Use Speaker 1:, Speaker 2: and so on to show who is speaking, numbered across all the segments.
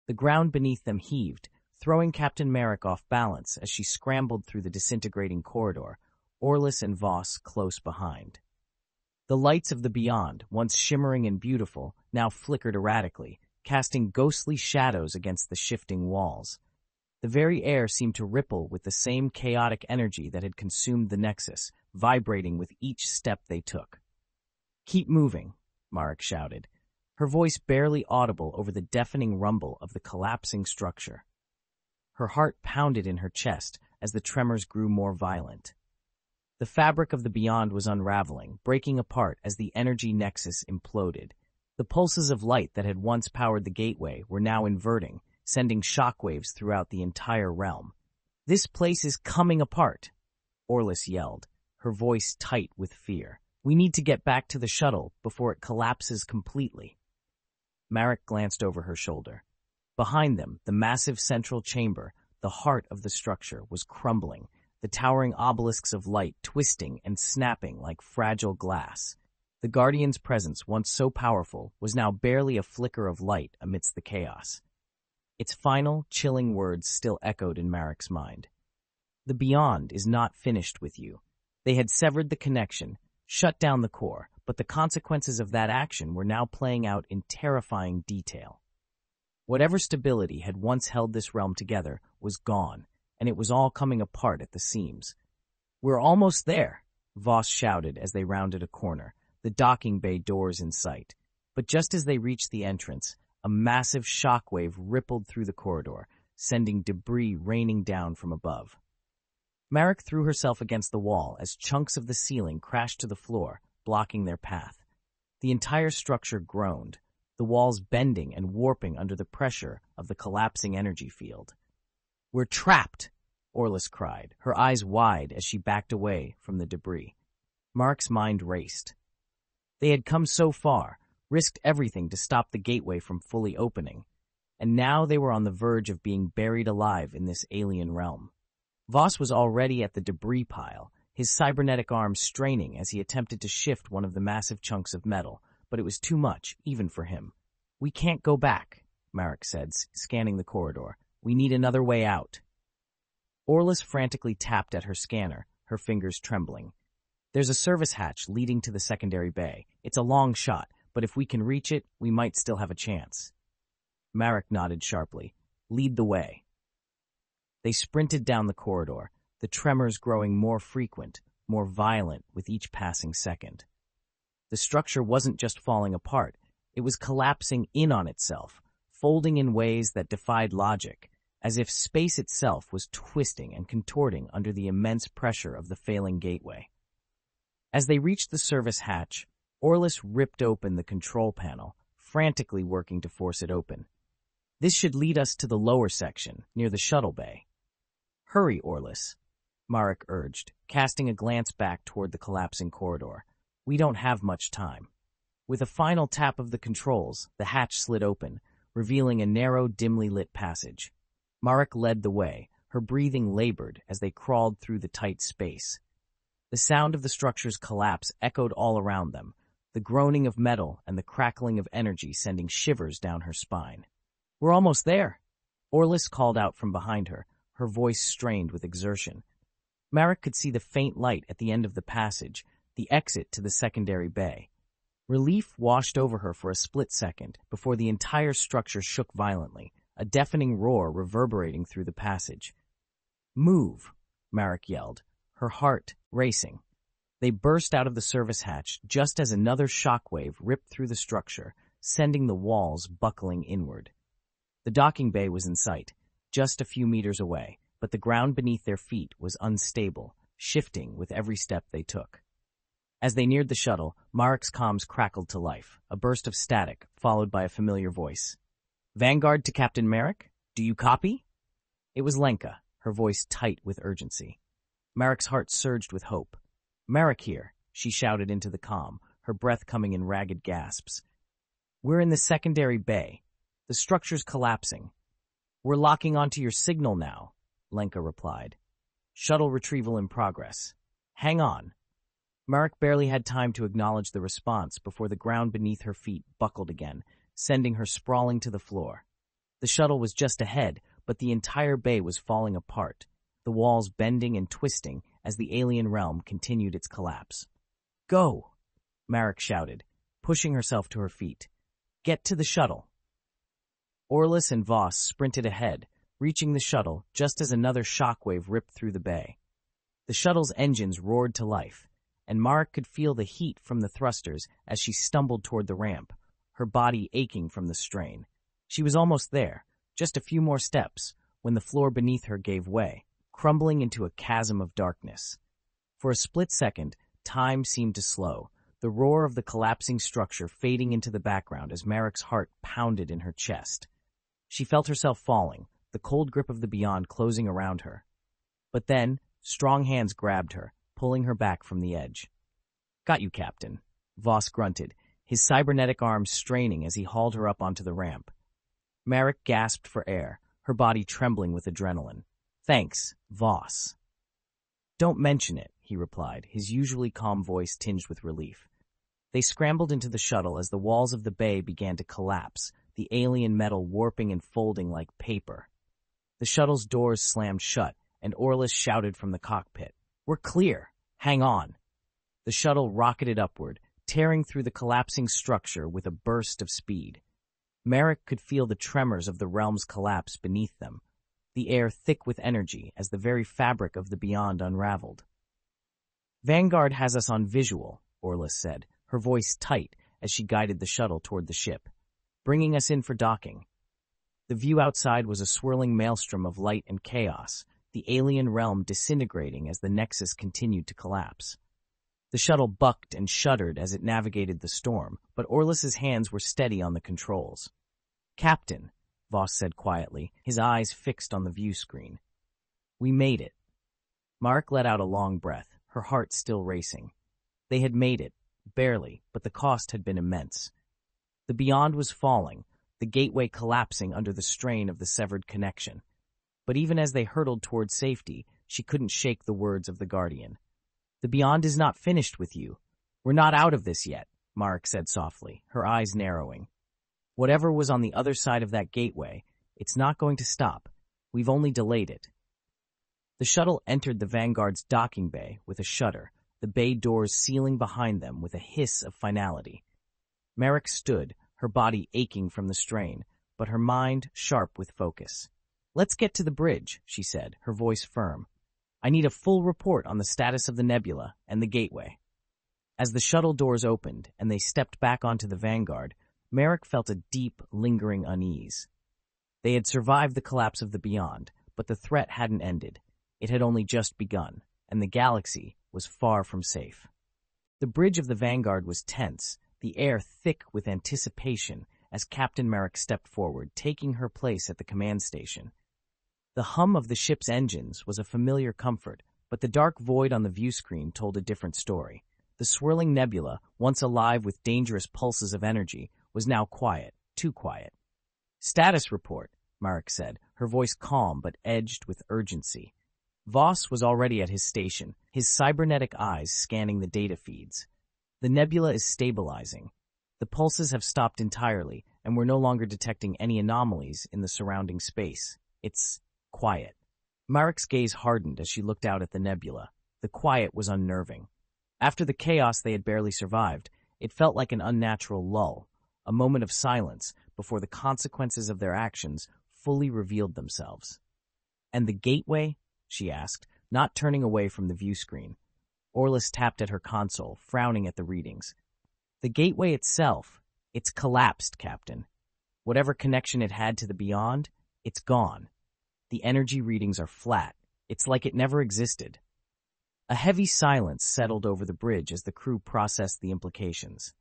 Speaker 1: The ground beneath them heaved, throwing Captain Marik off balance as she scrambled through the disintegrating corridor, Orlis and Voss close behind. The lights of the beyond, once shimmering and beautiful, now flickered erratically, casting ghostly shadows against the shifting walls. The very air seemed to ripple with the same chaotic energy that had consumed the Nexus, vibrating with each step they took. "Keep moving," Marik shouted, her voice barely audible over the deafening rumble of the collapsing structure. Her heart pounded in her chest as the tremors grew more violent. The fabric of the beyond was unraveling, breaking apart as the energy nexus imploded. The pulses of light that had once powered the gateway were now inverting, sending shockwaves throughout the entire realm. "This place is coming apart," Orlis yelled, her voice tight with fear. "We need to get back to the shuttle before it collapses completely." Marik glanced over her shoulder. Behind them, the massive central chamber, the heart of the structure, was crumbling, the towering obelisks of light twisting and snapping like fragile glass. The Guardian's presence, once so powerful, was now barely a flicker of light amidst the chaos. Its final, chilling words still echoed in Marik's mind. "The Beyond is not finished with you." They had severed the connection, shut down the core, but the consequences of that action were now playing out in terrifying detail. Whatever stability had once held this realm together was gone, and it was all coming apart at the seams. "We're almost there," Voss shouted as they rounded a corner, the docking bay doors in sight. But just as they reached the entrance, a massive shockwave rippled through the corridor, sending debris raining down from above. Marik threw herself against the wall as chunks of the ceiling crashed to the floor, blocking their path. The entire structure groaned, the walls bending and warping under the pressure of the collapsing energy field. "We're trapped!" Orlis cried, her eyes wide as she backed away from the debris. Marik's mind raced. They had come so far, risked everything to stop the gateway from fully opening, and now they were on the verge of being buried alive in this alien realm. Voss was already at the debris pile, his cybernetic arms straining as he attempted to shift one of the massive chunks of metal, but it was too much, even for him. "We can't go back," Marik said, scanning the corridor. "We need another way out." Orlis frantically tapped at her scanner, her fingers trembling. "There's a service hatch leading to the secondary bay. It's a long shot, but if we can reach it, we might still have a chance." Marik nodded sharply. "Lead the way." They sprinted down the corridor, the tremors growing more frequent, more violent with each passing second. The structure wasn't just falling apart, it was collapsing in on itself, folding in ways that defied logic, as if space itself was twisting and contorting under the immense pressure of the failing gateway. As they reached the service hatch, Orlis ripped open the control panel, frantically working to force it open. "This should lead us to the lower section, near the shuttle bay." "Hurry, Orlis," Marik urged, casting a glance back toward the collapsing corridor. "We don't have much time." With a final tap of the controls, the hatch slid open, revealing a narrow, dimly lit passage. Marik led the way, her breathing labored as they crawled through the tight space. The sound of the structure's collapse echoed all around them, the groaning of metal and the crackling of energy sending shivers down her spine. "We're almost there," Orlis called out from behind her, her voice strained with exertion. Marik could see the faint light at the end of the passage, the exit to the secondary bay. Relief washed over her for a split second before the entire structure shook violently, a deafening roar reverberating through the passage. "Move," Marik yelled, her heart racing. They burst out of the service hatch just as another shockwave ripped through the structure, sending the walls buckling inward. The docking bay was in sight, just a few meters away, but the ground beneath their feet was unstable, shifting with every step they took. As they neared the shuttle, Marik's comms crackled to life, a burst of static, followed by a familiar voice. "Vanguard to Captain Marik? Do you copy?" It was Lenka, her voice tight with urgency. Marik's heart surged with hope. "Marik here," she shouted into the comm, her breath coming in ragged gasps. "We're in the secondary bay. The structure's collapsing." "We're locking onto your signal now," Lenka replied. "Shuttle retrieval in progress. Hang on." Marik barely had time to acknowledge the response before the ground beneath her feet buckled again, sending her sprawling to the floor. The shuttle was just ahead, but the entire bay was falling apart, the walls bending and twisting as the alien realm continued its collapse. "Go!" Marik shouted, pushing herself to her feet. "Get to the shuttle." Orlis and Voss sprinted ahead, reaching the shuttle just as another shockwave ripped through the bay. The shuttle's engines roared to life, and Marik could feel the heat from the thrusters as she stumbled toward the ramp, her body aching from the strain. She was almost there, just a few more steps, when the floor beneath her gave way, crumbling into a chasm of darkness. For a split second, time seemed to slow, the roar of the collapsing structure fading into the background as Marik's heart pounded in her chest. She felt herself falling, the cold grip of the beyond closing around her. But then, strong hands grabbed her, pulling her back from the edge. "Got you, Captain," Voss grunted, his cybernetic arms straining as he hauled her up onto the ramp. Marik gasped for air, her body trembling with adrenaline. "Thanks, Voss." "Don't mention it," he replied, his usually calm voice tinged with relief. They scrambled into the shuttle as the walls of the bay began to collapse, the alien metal warping and folding like paper. The shuttle's doors slammed shut, and Orlis shouted from the cockpit, "We're clear! Hang on!" The shuttle rocketed upward, tearing through the collapsing structure with a burst of speed. Marik could feel the tremors of the realm's collapse beneath them, the air thick with energy as the very fabric of the beyond unraveled. "Vanguard has us on visual," Orlis said, her voice tight as she guided the shuttle toward the ship, bringing us in for docking. The view outside was a swirling maelstrom of light and chaos, the alien realm disintegrating as the Nexus continued to collapse. The shuttle bucked and shuddered as it navigated the storm, but Orlis's hands were steady on the controls. "Captain," Voss said quietly, his eyes fixed on the view screen. "We made it." Marik let out a long breath, her heart still racing. They had made it, barely, but the cost had been immense. The beyond was falling, the gateway collapsing under the strain of the severed connection. But even as they hurtled toward safety, she couldn't shake the words of the Guardian. "The beyond is not finished with you. We're not out of this yet," Marik said softly, her eyes narrowing. "Whatever was on the other side of that gateway, it's not going to stop. We've only delayed it." The shuttle entered the Vanguard's docking bay with a shudder, the bay doors sealing behind them with a hiss of finality. Marik stood, her body aching from the strain, but her mind sharp with focus. "Let's get to the bridge," she said, her voice firm. "I need a full report on the status of the nebula and the gateway." As the shuttle doors opened and they stepped back onto the Vanguard, Marik felt a deep, lingering unease. They had survived the collapse of the beyond, but the threat hadn't ended. It had only just begun, and the galaxy was far from safe. The bridge of the Vanguard was tense, the air thick with anticipation as Captain Marik stepped forward, taking her place at the command station. The hum of the ship's engines was a familiar comfort, but the dark void on the view screen told a different story. The swirling nebula, once alive with dangerous pulses of energy, was now quiet, too quiet. "Status report," Marik said, her voice calm but edged with urgency. Voss was already at his station, his cybernetic eyes scanning the data feeds. "The nebula is stabilizing. The pulses have stopped entirely, and we're no longer detecting any anomalies in the surrounding space. It's quiet." Marik's gaze hardened as she looked out at the nebula. The quiet was unnerving. After the chaos they had barely survived, it felt like an unnatural lull, a moment of silence before the consequences of their actions fully revealed themselves. "And the gateway?" she asked, not turning away from the view screen. Orlis tapped at her console, frowning at the readings. "The gateway itself, it's collapsed, Captain. Whatever connection it had to the beyond, it's gone. The energy readings are flat. It's like it never existed." A heavy silence settled over the bridge as the crew processed the implications.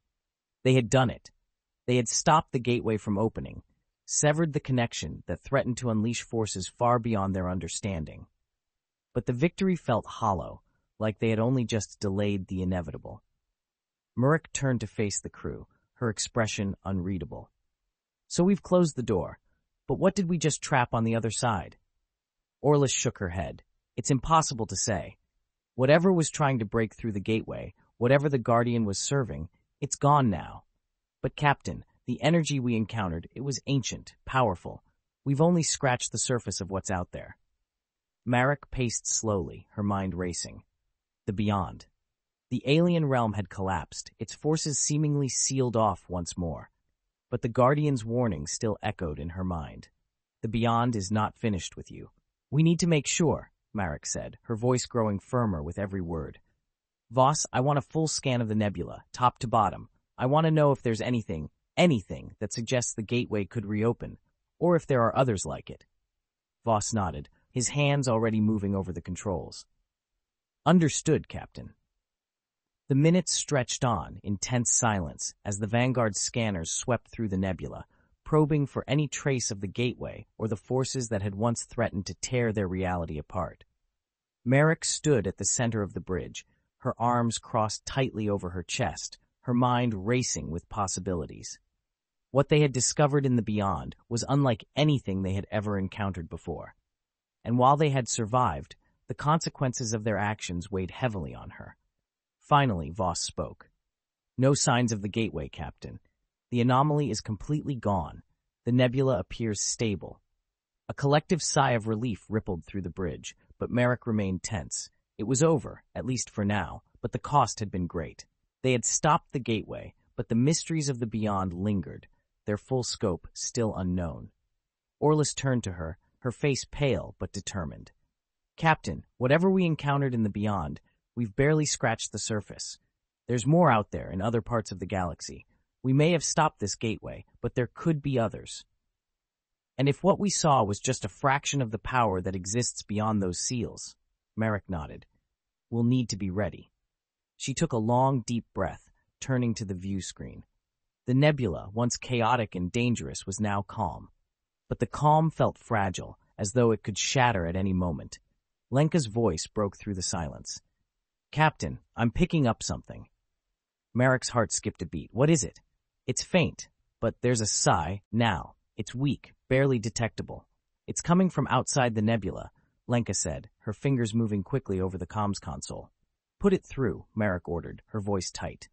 Speaker 1: They had done it. They had stopped the gateway from opening, severed the connection that threatened to unleash forces far beyond their understanding. But the victory felt hollow, like they had only just delayed the inevitable. Marik turned to face the crew, her expression unreadable. "So we've closed the door, but what did we just trap on the other side?" Orlis shook her head. "It's impossible to say. Whatever was trying to break through the gateway, whatever the Guardian was serving, it's gone now. But Captain, the energy we encountered, it was ancient, powerful. We've only scratched the surface of what's out there. Marik paced slowly, her mind racing. The beyond. The alien realm had collapsed, its forces seemingly sealed off once more. But the Guardian's warning still echoed in her mind. The beyond is not finished with you. We need to make sure, Marik said, her voice growing firmer with every word. Voss, I want a full scan of the nebula, top to bottom. I want to know if there's anything that suggests the gateway could reopen, or if there are others like it. Voss nodded, his hands already moving over the controls. Understood, Captain. The minutes stretched on in tense silence as the Vanguard scanners swept through the nebula, probing for any trace of the gateway or the forces that had once threatened to tear their reality apart. Marik stood at the center of the bridge, her arms crossed tightly over her chest, her mind racing with possibilities. What they had discovered in the beyond was unlike anything they had ever encountered before. And while they had survived, the consequences of their actions weighed heavily on her. Finally, Voss spoke. No signs of the gateway, Captain. The anomaly is completely gone. The nebula appears stable. A collective sigh of relief rippled through the bridge, but Marik remained tense. It was over, at least for now, but the cost had been great. They had stopped the gateway, but the mysteries of the beyond lingered, their full scope still unknown. Orlis turned to her, her face pale but determined. Captain, whatever we encountered in the beyond, we've barely scratched the surface. There's more out there in other parts of the galaxy. We may have stopped this gateway, but there could be others. And if what we saw was just a fraction of the power that exists beyond those seals, Marik nodded, we'll need to be ready. She took a long, deep breath, turning to the view screen. The nebula, once chaotic and dangerous, was now calm. But the calm felt fragile, as though it could shatter at any moment. Lenka's voice broke through the silence. Captain, I'm picking up something. Marik's heart skipped a beat. What is it? It's faint, but there's a sigh, now. It's weak, barely detectable. It's coming from outside the nebula, Lenka said, her fingers moving quickly over the comms console. Put it through, Marik ordered, her voice tight.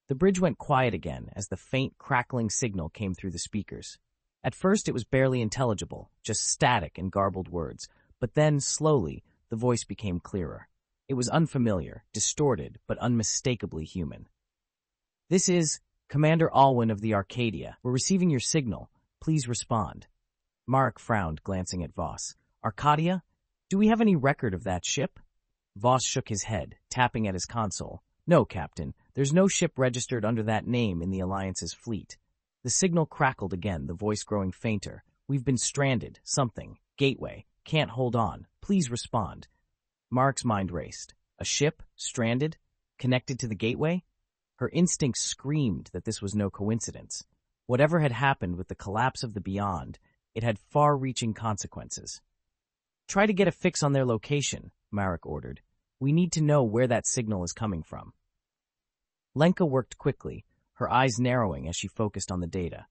Speaker 1: The bridge went quiet again as the faint, crackling signal came through the speakers. At first it was barely intelligible, just static and garbled words, but then, slowly, the voice became clearer. It was unfamiliar, distorted, but unmistakably human. This is Commander Alwyn of the Arcadia. We're receiving your signal. Please respond. Marik frowned, glancing at Voss. Arcadia? Do we have any record of that ship? Voss shook his head, tapping at his console. No, Captain. There's no ship registered under that name in the Alliance's fleet. The signal crackled again, the voice growing fainter. We've been stranded. Something. Gateway. Can't hold on. Please respond. Marik's mind raced. A ship? Stranded? Connected to the gateway? Her instincts screamed that this was no coincidence. Whatever had happened with the collapse of the beyond, it had far-reaching consequences. Try to get a fix on their location, Marik ordered. We need to know where that signal is coming from. Lenka worked quickly, her eyes narrowing as she focused on the data.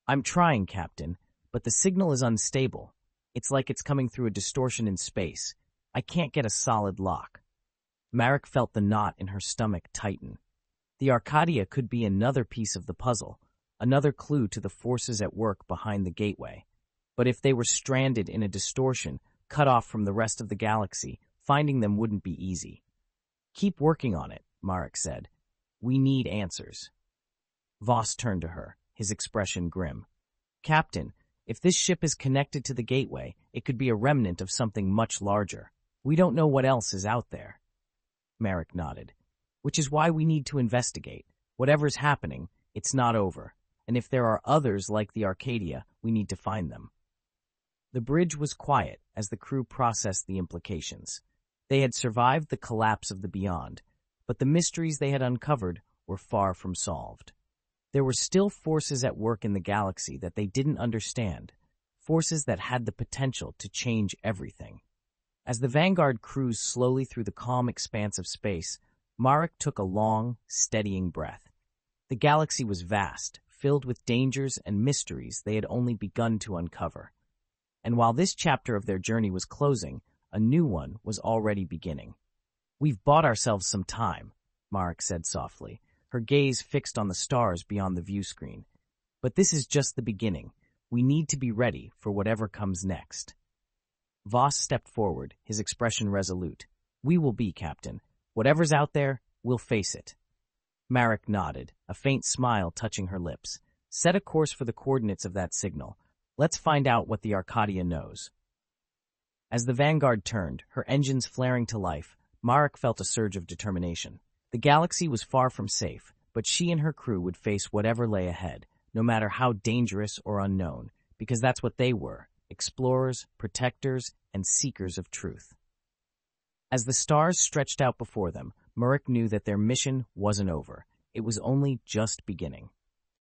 Speaker 1: I'm trying, Captain, but the signal is unstable. It's like it's coming through a distortion in space. I can't get a solid lock. Marik felt the knot in her stomach tighten. The Arcadia could be another piece of the puzzle, another clue to the forces at work behind the gateway. But if they were stranded in a distortion, cut off from the rest of the galaxy, finding them wouldn't be easy. Keep working on it, Marik said. We need answers. Voss turned to her, his expression grim. Captain, if this ship is connected to the gateway, it could be a remnant of something much larger. We don't know what else is out there. Marik nodded. Which is why we need to investigate. Whatever's happening, it's not over. And if there are others like the Arcadia, we need to find them. The bridge was quiet as the crew processed the implications. They had survived the collapse of the beyond, but the mysteries they had uncovered were far from solved. There were still forces at work in the galaxy that they didn't understand, forces that had the potential to change everything. As the Vanguard cruised slowly through the calm expanse of space, Marik took a long, steadying breath. The galaxy was vast, filled with dangers and mysteries they had only begun to uncover. And while this chapter of their journey was closing, a new one was already beginning. We've bought ourselves some time, Marik said softly, her gaze fixed on the stars beyond the view screen. But this is just the beginning. We need to be ready for whatever comes next. Voss stepped forward, his expression resolute. We will be, Captain. Whatever's out there, we'll face it. Marik nodded, a faint smile touching her lips. Set a course for the coordinates of that signal. Let's find out what the Arcadia knows. As the Vanguard turned, her engines flaring to life, Marik felt a surge of determination. The galaxy was far from safe, but she and her crew would face whatever lay ahead, no matter how dangerous or unknown, because that's what they were, explorers, protectors, and seekers of truth. As the stars stretched out before them, Marik knew that their mission wasn't over. It was only just beginning.